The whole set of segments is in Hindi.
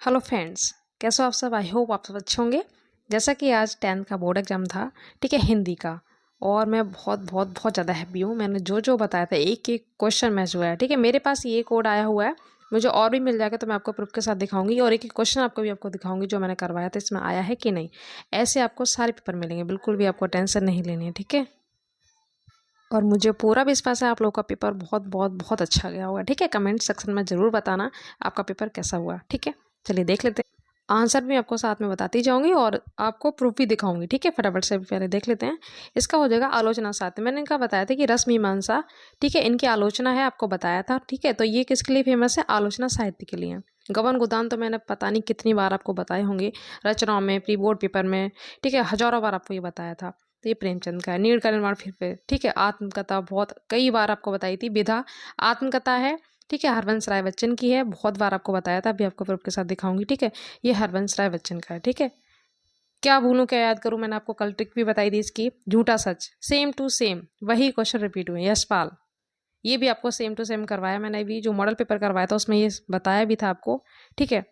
हेलो फ्रेंड्स, कैसे हो आप सब। आई होप आप सब अच्छे होंगे। जैसा कि आज 10th का बोर्ड एग्जाम था, ठीक है, हिंदी का। और मैं बहुत बहुत बहुत ज़्यादा हैप्पी हूँ। मैंने जो जो बताया था एक एक क्वेश्चन मैच हुआ है, ठीक है। मेरे पास ये कोड आया हुआ है, मुझे और भी मिल जाएगा तो मैं आपको प्रूफ के साथ दिखाऊंगी और एक एक क्वेश्चन आपको दिखाऊंगी जो मैंने करवाया था इसमें आया है कि नहीं। ऐसे आपको सारे पेपर मिलेंगे, बिल्कुल भी आपको टेंशन नहीं लेनी है, ठीक है। और मुझे पूरा विश्वास है आप लोगों का पेपर बहुत बहुत बहुत अच्छा गया होगा, ठीक है। कमेंट सेक्शन में ज़रूर बताना आपका पेपर कैसा हुआ, ठीक है। चलिए देख लेते हैं। आंसर भी आपको साथ में बताती जाऊंगी और आपको प्रूफ भी दिखाऊंगी, ठीक है। फटाफट से पहले देख लेते हैं। इसका हो जाएगा आलोचना साथ। मैंने इनका बताया था कि रस मीमांसा, ठीक है, इनकी आलोचना है, आपको बताया था, ठीक है। तो ये किसके लिए फेमस है? आलोचना साहित्य के लिए। गबन गोदान तो मैंने पता नहीं कितनी बार आपको बताए होंगे, रचनाओं में, प्री बोर्ड पेपर में, ठीक है, हजारों बार आपको ये बताया था। तो ये प्रेमचंद का है। नीड़ का निर्माण फिर पे, ठीक है। आत्मकथा बहुत कई बार आपको बताई थी। विधा आत्मकथा है, ठीक है, हरवंश राय बच्चन की है, बहुत बार आपको बताया था, अभी आपको प्रूफ के साथ दिखाऊंगी, ठीक है। ये हरवंश राय बच्चन का है, ठीक है। क्या भूलूं क्या याद करूं, मैंने आपको कल ट्रिक भी बताई थी इसकी। झूठा सच, सेम टू सेम वही क्वेश्चन रिपीट हुए। यशपाल, ये भी आपको सेम टू सेम करवाया मैंने, भी जो मॉडल पेपर करवाया था उसमें ये बताया भी था आपको, ठीक है।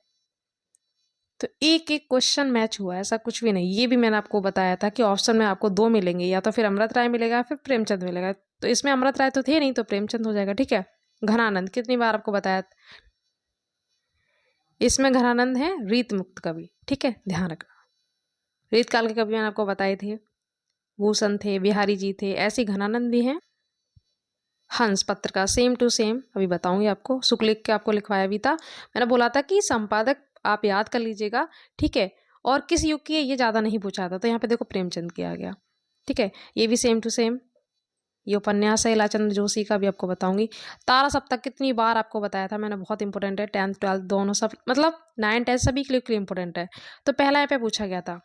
तो एक एक क्वेश्चन मैच हुआ, ऐसा कुछ भी नहीं। ये भी मैंने आपको बताया था कि ऑप्शन में आपको दो मिलेंगे, या तो फिर अमृत राय मिलेगा फिर प्रेमचंद मिलेगा। तो इसमें अमृत राय तो थे नहीं, तो प्रेमचंद हो जाएगा, ठीक है। घनानंद कितनी बार आपको बताया, इसमें घनानंद है रीत मुक्त कवि, ठीक है, ध्यान रखना। रीत काल के कवि मैंने आपको बताए थे, भूषण थे, बिहारी जी थे, ऐसे घनानंद भी हैं। हंस पत्र का सेम टू सेम अभी बताऊंगी आपको। शुक्ल लिख के आपको लिखवाया भी था। मैंने बोला था कि संपादक आप याद कर लीजिएगा, ठीक है। और किस युग की है ये ज्यादा नहीं पूछा था, तो यहाँ पे देखो प्रेमचंद की आ गया, ठीक है। ये भी सेम टू सेम। ये उपन्यास है इलाचंद्र जोशी का, भी आपको बताऊंगी। तारा सप्तक कितनी बार आपको बताया था मैंने, बहुत इंपॉर्टेंट है। 10th 12th दोनों, सब मतलब 9 10 सभी के लिए इंपॉर्टेंट है। तो पहला यहाँ पे पूछा गया था,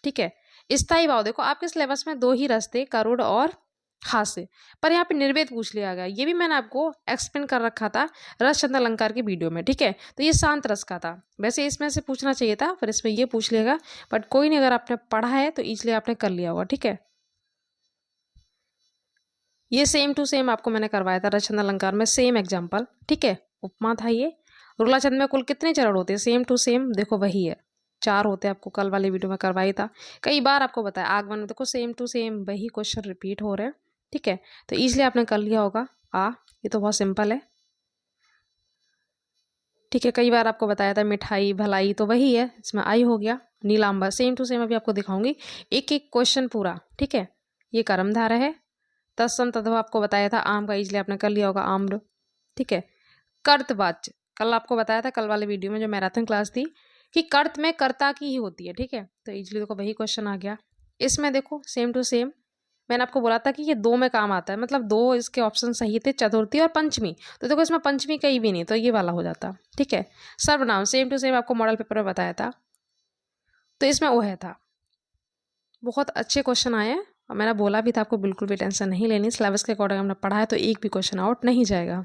ठीक है। स्थायी भाव देखो आपके सिलेबस में दो ही रस्ते, करुड़ और हास्य, पर यहाँ पे निर्वेद पूछ लिया गया। ये भी मैंने आपको एक्सप्लेन कर रखा था रस चंद्र अलंकार की वीडियो में, ठीक है। तो ये शांत रस का था, वैसे इसमें से पूछना चाहिए था, पर इसमें ये पूछ लिएगा। बट कोई नहीं, अगर आपने पढ़ा है तो इसलिए आपने कर लिया होगा, ठीक है। ये सेम टू सेम आपको मैंने करवाया था रचना अलंकार में, सेम एग्जाम्पल, ठीक है। उपमा था ये। रुलाचंद में कुल कितने चरण होते हैं? सेम टू सेम देखो वही है, 4 होते हैं। आपको कल वाली वीडियो में करवाई था, कई बार आपको बताया। आगमन में देखो सेम टू सेम वही क्वेश्चन रिपीट हो रहे हैं, ठीक है। तो इसलिए आपने कर लिया होगा। ये तो बहुत सिंपल है, ठीक है। कई बार आपको बताया था मिठाई भलाई, तो वही है, इसमें आई हो गया। नीलांबर सेम टू सेम अभी आपको दिखाऊंगी एक एक क्वेश्चन पूरा, ठीक है। ये कर्मधारय है। तत्सम तद्भव आपको बताया था आम का, इसलिए आपने कर लिया होगा आम्र, ठीक है। कर्तवाच्य कल आपको बताया था, कल वाले वीडियो में जो मैराथन क्लास थी, कि कर्त में कर्ता की ही होती है, ठीक है। तो इजली देखो वही क्वेश्चन आ गया। इसमें देखो सेम टू सेम मैंने आपको बोला था कि ये दो में काम आता है, मतलब दो इसके ऑप्शन सही थे, चतुर्थी और पंचमी। तो देखो इसमें पंचमी कहीं भी नहीं, तो ये वाला हो जाता, ठीक है। सर्वनाम सेम टू सेम आपको मॉडल पेपर में बताया था, तो इसमें वो है था। बहुत अच्छे क्वेश्चन आए हैं और मैंने बोला भी था आपको बिल्कुल भी टेंशन नहीं लेनी। सिलेबस के अकॉर्डिंग हमने पढ़ा है, तो एक भी क्वेश्चन आउट नहीं जाएगा।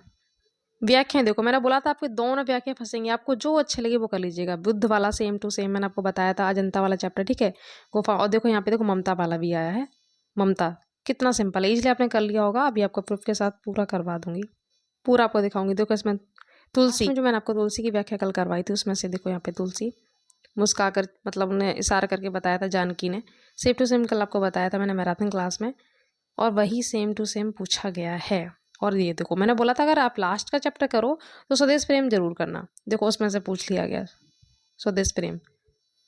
व्याख्याएं देखो मैंने बोला था आपके दोनों व्याख्या फंसेंगे, आपको जो अच्छे लगे वो कर लीजिएगा। बुद्ध वाला सेम टू सेम मैंने आपको बताया था, अजंता वाला चैप्टर, ठीक है। गुफा, और देखो यहाँ पे देखो ममता वाला भी आया है। ममता कितना सिंपल है, इसलिए आपने कर लिया होगा। अभी आपको प्रूफ के साथ पूरा करवा दूंगी, पूरा आपको दिखाऊंगी। देखो इसमें तुलसी, जो मैंने आपको तुलसी की व्याख्या कल करवाई थी, उसमें से देखो यहाँ पे तुलसी मुस्काकर, मतलब उन्हें इशारा करके बताया था जानकी ने। सेम टू सेम कल आपको बताया था मैंने मैराथन क्लास में, और वही सेम टू सेम पूछा गया है। और ये देखो मैंने बोला था अगर आप लास्ट का चैप्टर करो तो स्वदेश प्रेम जरूर करना, देखो उसमें से पूछ लिया गया स्वदेश प्रेम,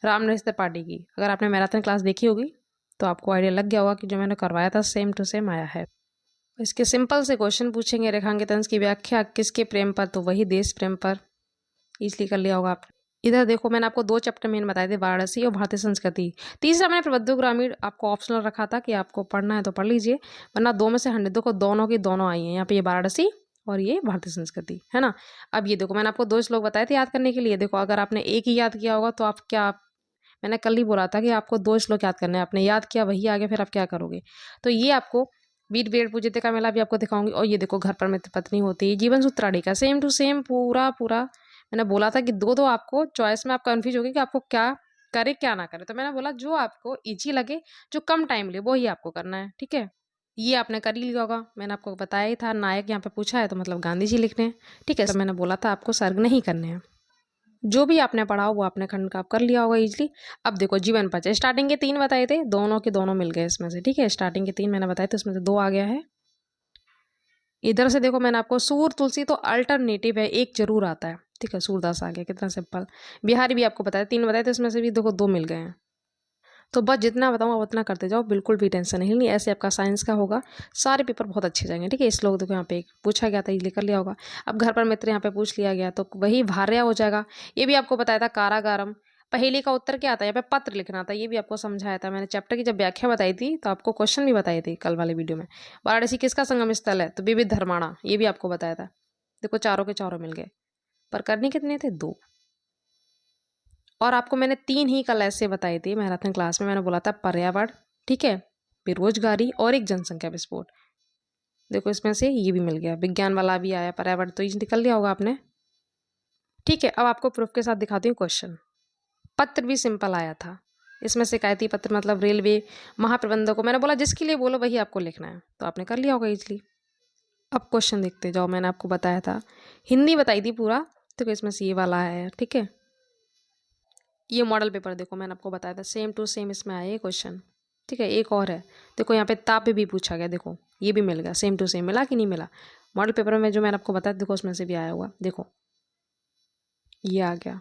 रामनरेश त्रिपाठी की। अगर आपने मैराथन क्लास देखी होगी तो आपको आइडिया लग गया होगा कि जो मैंने करवाया था सेम टू सेम आया है। इसके सिंपल से क्वेश्चन पूछेंगे। रेखांकित की व्याख्या किसके प्रेम पर? तो वही देश प्रेम पर, इसलिए कर लिया होगा आपने। इधर देखो मैंने आपको 2 चैप्टर मेन बताए थे, वाराणसी और भारतीय संस्कृति। तीसरा मैंने प्रबुद्ध ग्रामीण आपको ऑप्शनल रखा था कि आपको पढ़ना है तो पढ़ लीजिए, वरना 2 में से 100। देखो दोनों की दोनों आई हैं यहाँ पे, ये वाराणसी और ये भारतीय संस्कृति, है ना। अब ये देखो मैंने आपको 2 श्लोक बताए थे याद करने के लिए। देखो अगर आपने एक ही याद किया होगा तो आप क्या, मैंने कल ही बोला था कि आपको 2 श्लोक याद करने हैं, आपने याद किया वही आगे, फिर आप क्या करोगे। तो ये आपको वीर वेद पूजिते का मेला भी आपको दिखाऊंगी। और ये देखो घर पर मित्र पत्नी होती है, जीवन सूत्राड़ी का सेम टू सेम पूरा पूरा। मैंने बोला था कि दो आपको चॉइस में आप कंफ्यूज होगी कि आपको क्या करे क्या ना करे, तो मैंने बोला जो आपको इजी लगे, जो कम टाइम ले, वो ही आपको करना है, ठीक है। ये आपने कर ही लिया होगा, मैंने आपको बताया ही था। नायक यहाँ पे पूछा है तो मतलब गांधी जी लिखने हैं, ठीक है। तो मैंने बोला था आपको सर्ग नहीं करने हैं। जो भी आपने पढ़ा वो आपने खंड का आप कर लिया होगा इजीली। अब देखो जीवन पच, स्टार्टिंग के 3 बताए थे, दोनों के दोनों मिल गए इसमें से, ठीक है। स्टार्टिंग के 3 मैंने बताए थे, उसमें से 2 आ गया है। इधर से देखो मैंने आपको सूर तुलसी तो अल्टरनेटिव है, एक जरूर आता है, ठीक है। सूरदास आ गया, कितना सिंपल। बिहारी भी आपको बताया, 3 बताए थे, उसमें से भी देखो 2 मिल गए हैं। तो बस जितना बताऊँ उतना करते जाओ, बिल्कुल भी टेंशन नहीं लेनी। ऐसे आपका साइंस का होगा, सारे पेपर बहुत अच्छे जाएंगे, ठीक है। इस लोग देखो यहाँ पे पूछा गया था, इजीली कर लिया होगा। अब घर पर मित्र यहाँ पे पूछ लिया गया तो वही भार्या हो जाएगा। ये भी आपको बताया था कारागारम। पहेली का उत्तर क्या आता है, यहाँ पे पत्र लिखना था, ये भी आपको समझाया था मैंने। चैप्टर की जब व्याख्या बताई थी तो आपको क्वेश्चन भी बताए थे कल वाले वीडियो में। वाराणसी किसका संगम स्थल है, तो विविध धर्माणा, ये भी आपको बताया था। देखो चारों के चारों मिल गए, पर करने कितने थे, 2। और आपको मैंने 3 ही कल ऐसे बताए थे मैराथन क्लास में। मैंने बोला था पर्यावरण, ठीक है, बेरोजगारी और एक जनसंख्या विस्फोट। देखो इसमें से ये भी मिल गया, विज्ञान वाला भी आया, पर्यावरण तो ये निकल लिया होगा आपने, ठीक है। अब आपको प्रूफ के साथ दिखाती हूँ क्वेश्चन। पत्र भी सिंपल आया था, इसमें शिकायती पत्र मतलब रेलवे महाप्रबंधक को, मैंने बोला जिसके लिए बोलो वही आपको लिखना है, तो आपने कर लिया होगा इजली। अब क्वेश्चन देखते जाओ, मैंने आपको बताया था, हिंदी बताई थी पूरा, तो इसमें से ये वाला है, ठीक है। ये मॉडल पेपर देखो मैंने आपको बताया था, सेम टू सेम इसमें आया ये क्वेश्चन, ठीक है। एक और है, देखो यहाँ पे ताप भी पूछा गया, देखो ये भी मिल गया, सेम टू सेम। मिला कि नहीं मिला, मॉडल पेपर में जो मैंने आपको बताया देखो उसमें से भी आया हुआ, देखो ये आ गया।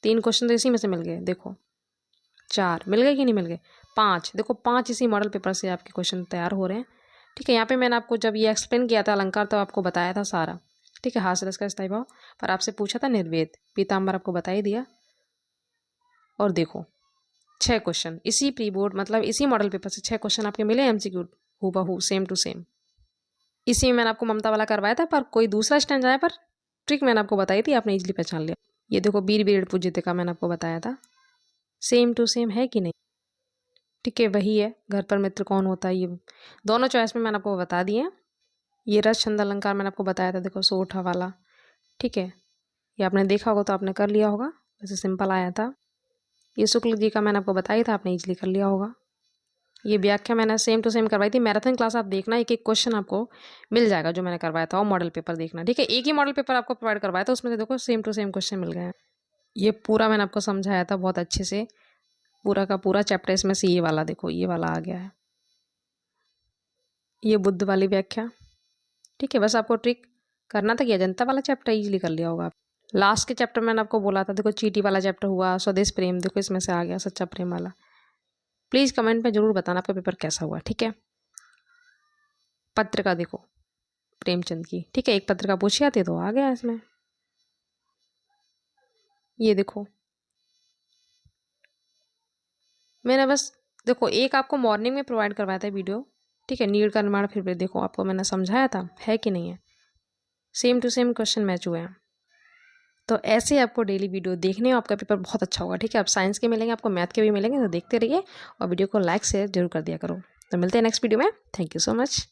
3 क्वेश्चन तो इसी में से मिल गए, देखो 4 मिल गए कि नहीं मिल गए, 5, देखो 5 इसी मॉडल पेपर से आपके क्वेश्चन तैयार हो रहे हैं, ठीक है। यहाँ पे मैंने आपको जब ये एक्सप्लेन किया था अलंकार तो आपको बताया था सारा, ठीक है। हास रस का स्थायी भाव, पर आपसे पूछा था निर्वेद, पीताम्बर आपको बता ही दिया। और देखो 6 क्वेश्चन इसी प्री बोर्ड मतलब इसी मॉडल पेपर से 6 क्वेश्चन आपके मिले एमसीक्यू हूबहू सेम टू सेम। इसी में मैंने आपको ममता वाला करवाया था, पर कोई दूसरा स्टैंड आया, पर ट्रिक मैंने आपको बताई थी, आपने इजीली पहचान लिया। ये देखो वीर वीर पूज्यते का मैंने आपको बताया था, सेम टू सेम है कि नहीं, ठीक है। वही है, घर पर मित्र कौन होता है, ये दोनों चॉइस में मैंने आपको बता दिए। ये रस छंद अलंकार मैंने आपको बताया था, देखो सोठा वाला, ठीक है। ये आपने देखा होगा तो आपने कर लिया होगा, वैसे सिंपल आया था। ये शुक्ल जी का मैंने आपको बताया था, आपने इजीली कर लिया होगा। ये व्याख्या मैंने सेम टू सेम करवाई थी, मैराथन क्लास आप देखना, एक एक क्वेश्चन आपको मिल जाएगा जो मैंने करवाया था, और मॉडल पेपर देखना, ठीक है। एक ही मॉडल पेपर आपको प्रोवाइड करवाया था, उसमें से देखो सेम टू सेम क्वेश्चन मिल गए हैं। ये पूरा मैंने आपको समझाया था बहुत अच्छे से, पूरा का पूरा चैप्टर इसमें से ये वाला देखो, ये वाला आ गया है, ये बुद्ध वाली व्याख्या, ठीक है। बस आपको ट्रिक करना था कि अजंता वाला चैप्टर इजीली कर लिया होगा। लास्ट के चैप्टर मैंने आपको बोला था, देखो चीटी वाला चैप्टर हुआ, स्वदेश प्रेम, देखो इसमें से आ गया सच्चा प्रेम वाला। प्लीज़ कमेंट में जरूर बताना आपका पेपर कैसा हुआ, ठीक है। पत्र का देखो प्रेमचंद की, ठीक है, एक पत्र का पूछिया थे तो आ गया इसमें। ये देखो मैंने बस देखो एक आपको मॉर्निंग में प्रोवाइड करवाया था वीडियो, ठीक है। नीड का निर्माण फिर देखो आपको मैंने समझाया था, है कि नहीं है, same to same question match हुए हैं। तो ऐसे आपको डेली वीडियो देखने में आपका पेपर बहुत अच्छा होगा, ठीक है। आप साइंस के मिलेंगे, आपको मैथ के भी मिलेंगे, तो देखते रहिए और वीडियो को लाइक शेयर जरूर कर दिया करो। तो मिलते हैं नेक्स्ट वीडियो में, थैंक यू सो मच।